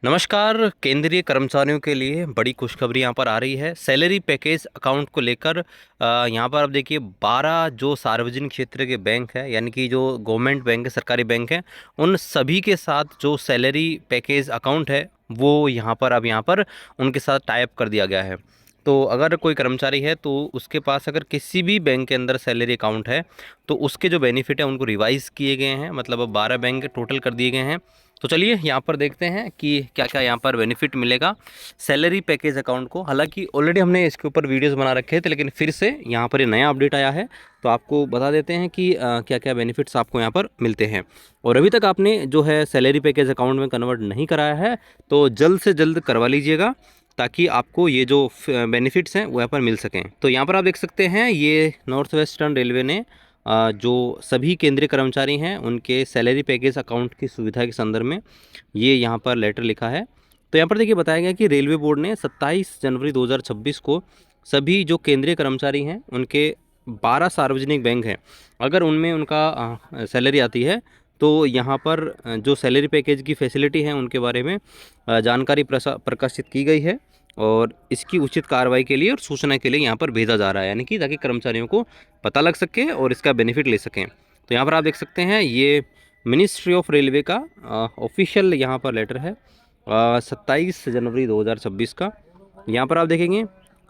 नमस्कार। केंद्रीय कर्मचारियों के लिए बड़ी खुशखबरी यहाँ पर आ रही है सैलरी पैकेज अकाउंट को लेकर। यहाँ पर आप देखिए 12 जो सार्वजनिक क्षेत्र के बैंक है यानी कि जो गवर्नमेंट बैंक है, सरकारी बैंक है, उन सभी के साथ जो सैलरी पैकेज अकाउंट है वो यहाँ पर उनके साथ टाइप कर दिया गया है। तो अगर कोई कर्मचारी है तो उसके पास अगर किसी भी बैंक के अंदर सैलरी अकाउंट है तो उसके जो बेनिफिट है उनको रिवाइज किए गए हैं, मतलब अब 12 बैंक टोटल कर दिए गए हैं। तो चलिए यहाँ पर देखते हैं कि क्या क्या यहाँ पर बेनिफिट मिलेगा सैलरी पैकेज अकाउंट को। हालांकि ऑलरेडी हमने इसके ऊपर वीडियोस बना रखे थे, लेकिन फिर से यहाँ पर ये नया अपडेट आया है तो आपको बता देते हैं कि क्या क्या बेनिफिट्स आपको यहाँ पर मिलते हैं। और अभी तक आपने जो है सैलरी पैकेज अकाउंट में कन्वर्ट नहीं कराया है तो जल्द से जल्द करवा लीजिएगा, ताकि आपको ये जो बेनिफिट्स हैं वो यहाँ पर मिल सकें। तो यहाँ पर आप देख सकते हैं ये नॉर्थ वेस्टर्न रेलवे ने जो सभी केंद्रीय कर्मचारी हैं उनके सैलरी पैकेज अकाउंट की सुविधा के संदर्भ में ये यहाँ पर लेटर लिखा है। तो यहाँ पर देखिए बताया गया कि रेलवे बोर्ड ने 27 जनवरी 2026 को सभी जो केंद्रीय कर्मचारी हैं उनके 12 सार्वजनिक बैंक हैं, अगर उनमें उनका सैलरी आती है तो यहाँ पर जो सैलरी पैकेज की फैसिलिटी है उनके बारे में जानकारी प्रकाशित की गई है और इसकी उचित कार्रवाई के लिए और सूचना के लिए यहाँ पर भेजा जा रहा है, यानी कि ताकि कर्मचारियों को पता लग सके और इसका बेनिफिट ले सकें। तो यहाँ पर आप देख सकते हैं ये मिनिस्ट्री ऑफ रेलवे का ऑफिशियल यहाँ पर लेटर है 27 जनवरी 2026 का। यहाँ पर आप देखेंगे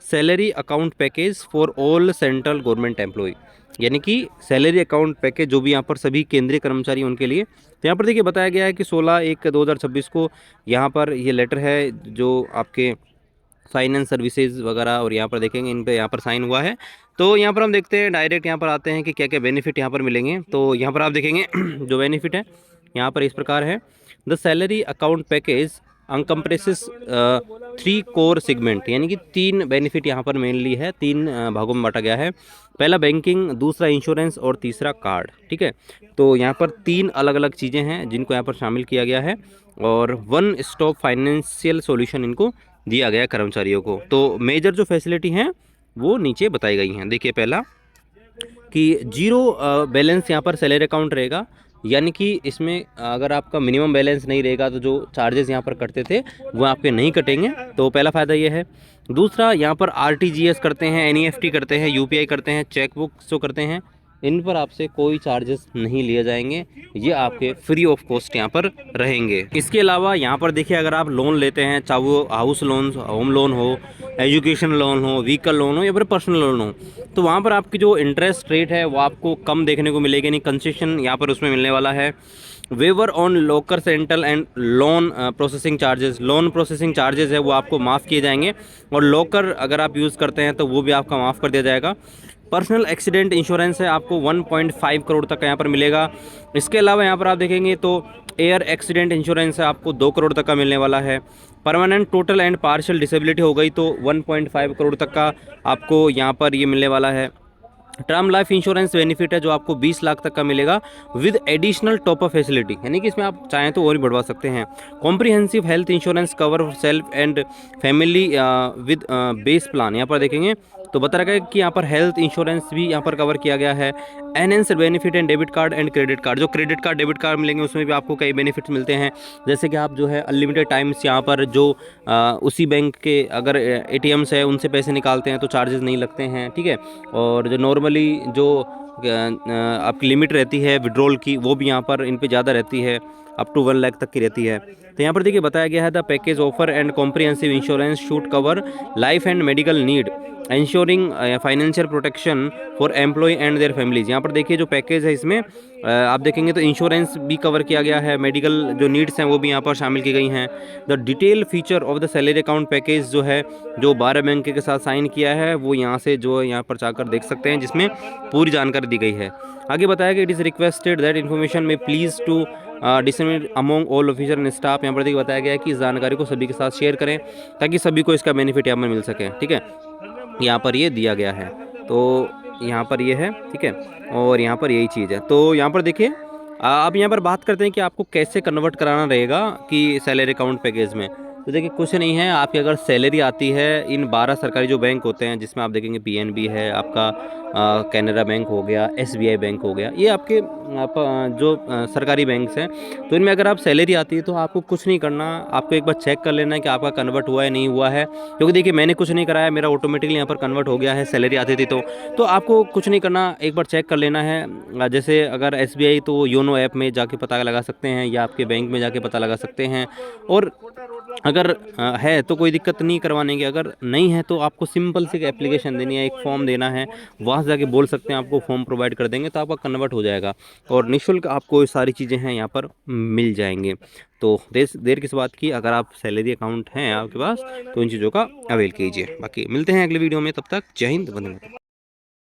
salary account package for all central government employee, यानी कि सैलरी अकाउंट पैकेज जो भी यहाँ पर सभी केंद्रीय कर्मचारी उनके लिए। तो यहाँ पर देखिए बताया गया है कि 16/1/2026 को यहाँ पर ये लेटर है जो आपके फाइनेंस सर्विसेज वगैरह, और यहाँ पर देखेंगे इन पे यहाँ पर साइन हुआ है। तो यहाँ पर हम देखते हैं डायरेक्ट यहाँ पर आते हैं कि क्या क्या बेनिफिट यहाँ पर मिलेंगे। तो यहाँ पर आप देखेंगे जो बेनिफिट है यहाँ पर इस प्रकार है। The salary account package encompasses 3 core segment, यानी कि 3 बेनिफिट यहाँ पर मेनली है, 3 भागों में बांटा गया है। पहला बैंकिंग, दूसरा इंश्योरेंस और तीसरा कार्ड। ठीक है, तो यहाँ पर 3 अलग अलग चीज़ें हैं जिनको यहाँ पर शामिल किया गया है और वन स्टॉप फाइनेंशियल सॉल्यूशन इनको दिया गया कर्मचारियों को। तो मेजर जो फैसिलिटी हैं वो नीचे बताई गई हैं। देखिए पहला कि जीरो बैलेंस यहाँ पर सैलरी अकाउंट रहेगा, यानी कि इसमें अगर आपका मिनिमम बैलेंस नहीं रहेगा तो जो चार्जेस यहाँ पर कटते थे वो आपके नहीं कटेंगे। तो पहला फ़ायदा ये है। दूसरा, यहाँ पर आरटीजीएस करते हैं, एनईएफटी करते हैं, यूपीआई करते हैं, चेकबुक जो करते हैं, इन पर आपसे कोई चार्जेस नहीं लिए जाएंगे, ये आपके फ्री ऑफ कॉस्ट यहाँ पर रहेंगे। इसके अलावा यहाँ पर देखिए अगर आप लोन लेते हैं, चाहे वो हाउस लोन, होम लोन हो, एजुकेशन लोन हो, व्हीकल लोन हो या फिर पर्सनल लोन हो, तो वहाँ पर आपकी जो इंटरेस्ट रेट है वो आपको कम देखने को मिलेगी, नहीं कंसेशन यहाँ पर उसमें मिलने वाला है। Waiver on locker central and loan processing charges, loan processing charges है वो आपको माफ़ किए जाएंगे, और लोकर अगर आप यूज़ करते हैं तो वो भी आपका माफ़ कर दिया जाएगा। पर्सनल एक्सीडेंट इंश्योरेंस है आपको 1.5 करोड़ तक का यहाँ पर मिलेगा। इसके अलावा यहाँ पर आप देखेंगे तो एयर एक्सीडेंट इंश्योरेंस है आपको 2 करोड़ तक का मिलने वाला है। Permanent total and partial disability हो गई तो 1.5 करोड़ तक का आपको यहाँ पर ये मिलने वाला है। टर्म लाइफ इंश्योरेंस बेनिफिट है जो आपको 20 लाख तक का मिलेगा with additional top up facility, यानी कि इसमें आप चाहें तो और भी बढ़वा सकते हैं। Comprehensive health insurance cover self and family with base plan, यहाँ पर देखेंगे तो बता रखा है कि यहाँ पर हेल्थ इंश्योरेंस भी यहाँ पर कवर किया गया है। Enhanced benefit and debit card and credit card, जो क्रेडिट कार्ड डेबिट कार्ड मिलेंगे उसमें भी आपको कई बेनिफिट्स मिलते हैं, जैसे कि आप जो है अनलिमिटेड टाइम्स यहाँ पर जो उसी बैंक के अगर एटीएम्स है उनसे पैसे निकालते हैं तो चार्जेस नहीं लगते हैं। ठीक है, और जो नॉर्मली जो आपकी लिमिट रहती है विड्रॉल की वो भी यहाँ पर इन पे ज़्यादा रहती है, अप टू 1 लाख तक की रहती है। तो यहाँ पर देखिए बताया गया है the package offer and comprehensive insurance should cover life and medical need insuring financial protection for employee and their families. यहाँ पर देखिए जो पैकेज है इसमें आप देखेंगे तो इंश्योरेंस भी कवर किया गया है, मेडिकल जो नीड्स हैं वो भी यहाँ पर शामिल की गई हैं। The detail feature of the salary account package जो है जो 12 बैंक के साथ साइन किया है वो यहाँ से जो यहाँ पर जाकर देख सकते हैं, जिसमें पूरी जानकारी दी गई है। आगे बताया कि it is requested that information may please to disseminate among all officer and staff. यहाँ पर देखिए बताया गया है कि इस जानकारी को सभी के साथ शेयर करें ताकि सभी को इसका बेनिफिट यहाँ पर मिल सके। ठीक है, यहाँ पर ये दिया गया है, तो यहाँ पर ये है। ठीक है, और यहाँ पर यही चीज़ है। तो यहाँ पर देखिए अब यहाँ पर बात करते हैं कि आपको कैसे कन्वर्ट कराना रहेगा कि सैलरी अकाउंट पैकेज में। तो देखिए कुछ नहीं है, आपकी अगर सैलरी आती है इन 12 सरकारी जो बैंक होते हैं, जिसमें आप देखेंगे पीएनबी है आपका, कैनरा बैंक हो गया, एसबीआई बैंक हो गया, ये आपके जो सरकारी बैंक्स हैं, तो इनमें अगर आप सैलरी आती है तो आपको कुछ नहीं करना, आपको एक बार चेक कर लेना है कि आपका कन्वर्ट हुआ है नहीं हुआ है। क्योंकि देखिए मैंने कुछ नहीं कराया, मेरा ऑटोमेटिकली यहाँ पर कन्वर्ट हो गया है, सैलरी आती थी तो आपको कुछ नहीं करना, एक बार चेक कर लेना है। जैसे अगर एसबीआई तो योनो ऐप में जाके पता लगा सकते हैं, या आपके बैंक में जाके पता लगा सकते हैं। और अगर है तो कोई दिक्कत नहीं करवाने की, अगर नहीं है तो आपको सिंपल सी एक एप्लीकेशन देनी है, एक फॉर्म देना है, वहाँ से जाके बोल सकते हैं, आपको फॉर्म प्रोवाइड कर देंगे तो आपका कन्वर्ट हो जाएगा, और निःशुल्क आपको ये सारी चीज़ें हैं यहाँ पर मिल जाएंगे। तो देर देर किस बात की, अगर आप सैलरी अकाउंट हैं आपके पास तो इन चीज़ों का अवेल कीजिए। बाकी मिलते हैं अगले वीडियो में, तब तक जय हिंद, वंदे मातरम।